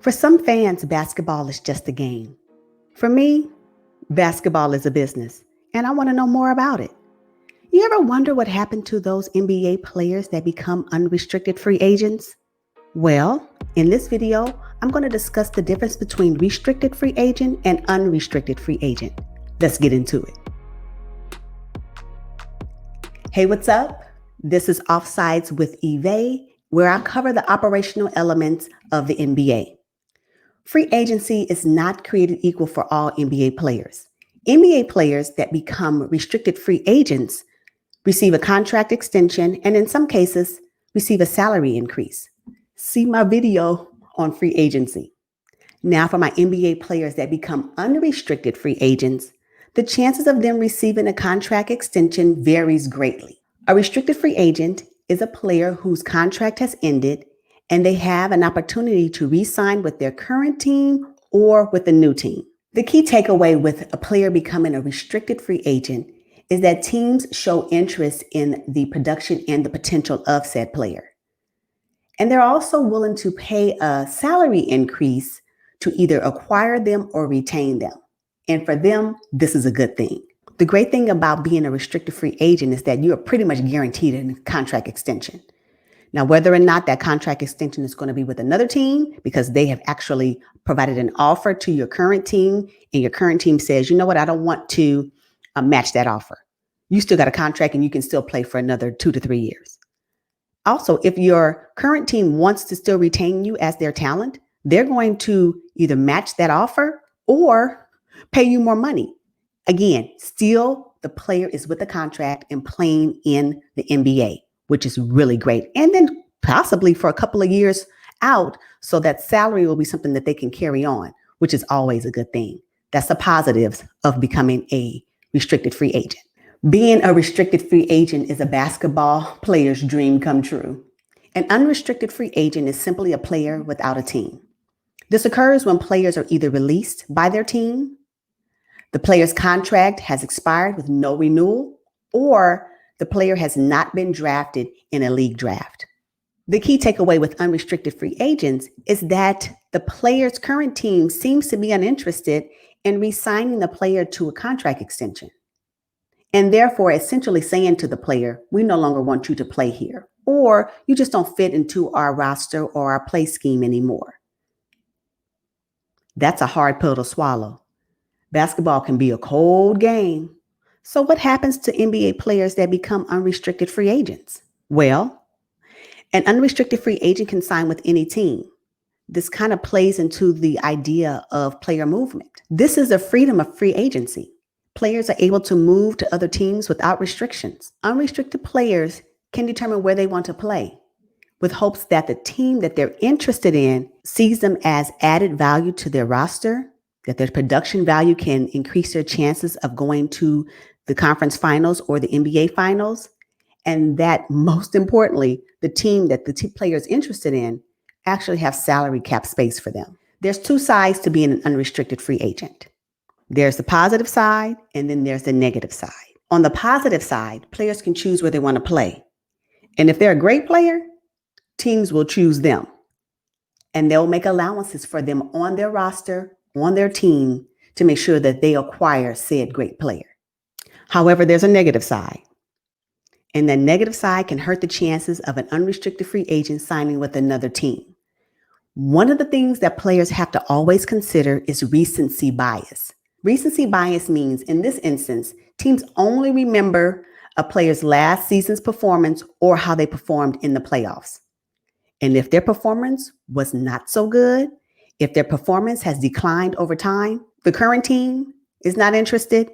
For some fans, basketball is just a game. For me, basketball is a business, and I want to know more about it. You ever wonder what happened to those NBA players that become unrestricted free agents? Well, in this video, I'm going to discuss the difference between restricted free agent and unrestricted free agent. Let's get into it. Hey, what's up? This is Offsides with Eve, where I cover the operational elements of the NBA. Free agency is not created equal for all NBA players. NBA players that become restricted free agents receive a contract extension and in some cases receive a salary increase. See my video on free agency. Now for my NBA players that become unrestricted free agents, the chances of them receiving a contract extension varies greatly. A restricted free agent is a player whose contract has ended and they have an opportunity to re-sign with their current team or with a new team. The key takeaway with a player becoming a restricted free agent is that teams show interest in the production and the potential of said player. And they're also willing to pay a salary increase to either acquire them or retain them. And for them, this is a good thing. The great thing about being a restricted free agent is that you are pretty much guaranteed a contract extension. Now, whether or not that contract extension is going to be with another team because they have actually provided an offer to your current team and your current team says, you know what, I don't want to match that offer. You still got a contract and you can still play for another 2 to 3 years. Also, if your current team wants to still retain you as their talent, they're going to either match that offer or pay you more money. Again, still the player is with a contract and playing in the NBA, which is really great. And then possibly for a couple of years out, so that salary will be something that they can carry on, which is always a good thing. That's the positives of becoming a restricted free agent. Being a restricted free agent is a basketball player's dream come true. An unrestricted free agent is simply a player without a team. This occurs when players are either released by their team, the player's contract has expired with no renewal, or the player has not been drafted in a league draft. The key takeaway with unrestricted free agents is that the player's current team seems to be uninterested in re-signing the player to a contract extension, and therefore essentially saying to the player, we no longer want you to play here, or you just don't fit into our roster or our play scheme anymore. That's a hard pill to swallow. Basketball can be a cold game. So what happens to NBA players that become unrestricted free agents? Well, an unrestricted free agent can sign with any team. This kind of plays into the idea of player movement. This is the freedom of free agency. Players are able to move to other teams without restrictions. Unrestricted players can determine where they want to play, with hopes that the team that they're interested in sees them as added value to their roster, that their production value can increase their chances of going to the conference finals or the NBA finals, and that most importantly, the team that the player is interested in actually have salary cap space for them. There's two sides to being an unrestricted free agent. There's the positive side, and then there's the negative side. On the positive side, players can choose where they want to play. And if they're a great player, teams will choose them. And they'll make allowances for them on their roster, on their team, to make sure that they acquire said great player. However, there's a negative side. And the negative side can hurt the chances of an unrestricted free agent signing with another team. One of the things that players have to always consider is recency bias. Recency bias means, in this instance, teams only remember a player's last season's performance or how they performed in the playoffs. And if their performance was not so good, if their performance has declined over time, the current team is not interested,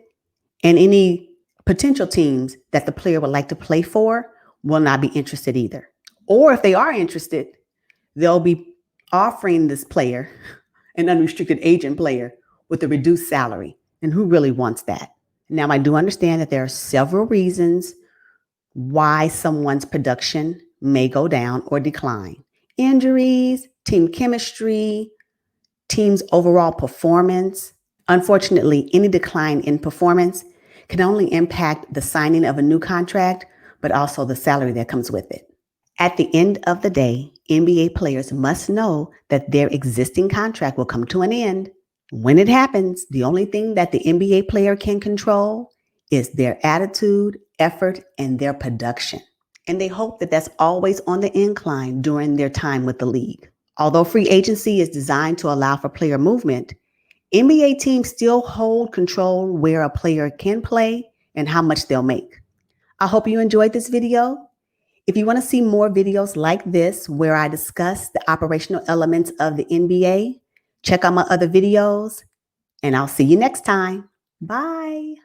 and any potential teams that the player would like to play for will not be interested either. Or if they are interested, they'll be offering this player, an unrestricted agent player, with a reduced salary. And who really wants that? Now, I do understand that there are several reasons why someone's production may go down or decline. Injuries, team chemistry, team's overall performance. Unfortunately, any decline in performance can only impact the signing of a new contract, but also the salary that comes with it. At the end of the day, NBA players must know that their existing contract will come to an end. When it happens, the only thing that the NBA player can control is their attitude, effort, and their production. And they hope that that's always on the incline during their time with the league. Although free agency is designed to allow for player movement, NBA teams still hold control where a player can play and how much they'll make. I hope you enjoyed this video. If you want to see more videos like this where I discuss the operational elements of the NBA, check out my other videos, and I'll see you next time. Bye.